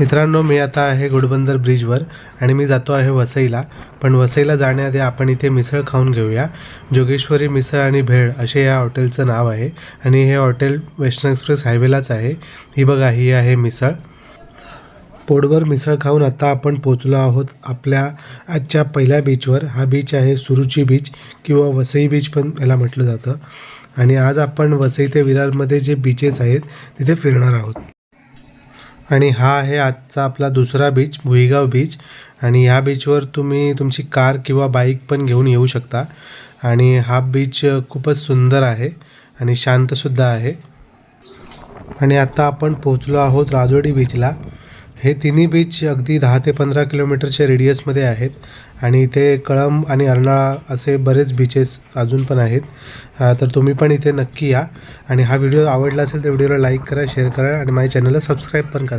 मित्रांनो, मी आता आहे घोडबंदर ब्रिजवर आणि मी जातो आहे वसईला. पण वसईला जाण्याआधी आपण इथे मिसळ खाऊन घेऊया. जोगेश्वरी मिसळ आणि भेळ असे या हॉटेलचं नाव आहे आणि हे हॉटेल वेस्टर्न एक्सप्रेस हायवेलाच आहे. ही बघा, ही आहे मिसळ. पोटभर मिसळ खाऊन आता आपण पोचलो आहोत आपल्या आजच्या पहिल्या बीचवर. हा बीच आहे सुरुची बीच किंवा वसई बीच पण याला म्हटलं जातं. आणि आज आपण वसई ते विरारमध्ये जे बीचेस आहेत तिथे फिरणार आहोत. आणि हा आहे आजचा आपला दुसरा बीच, भुईगाव बीच. आणि ह्या बीचवर तुम्ही तुमची कार किंवा बाईक पण घेऊन येऊ शकता. आणि हा बीच खूपच सुंदर आहे आणि शांतसुद्धा आहे. आणि आता आपण पोचलो आहोत राजोडी बीचला. हे तिन्ही बीच अगदी 10 ते 15 किलोमीटरच्या रेडियसमध्ये आहेत. आणि इथे कळंब आणि अर्नाळा असे बरेच बीचेस अजून पण आहेत. तर तुम्ही पण इथे नक्की या. आणि हा व्हिडिओ आवडला असेल तर व्हिडिओला लाईक करा, शेअर करा आणि माझ्या चॅनलला सबस्क्राईब पण करा.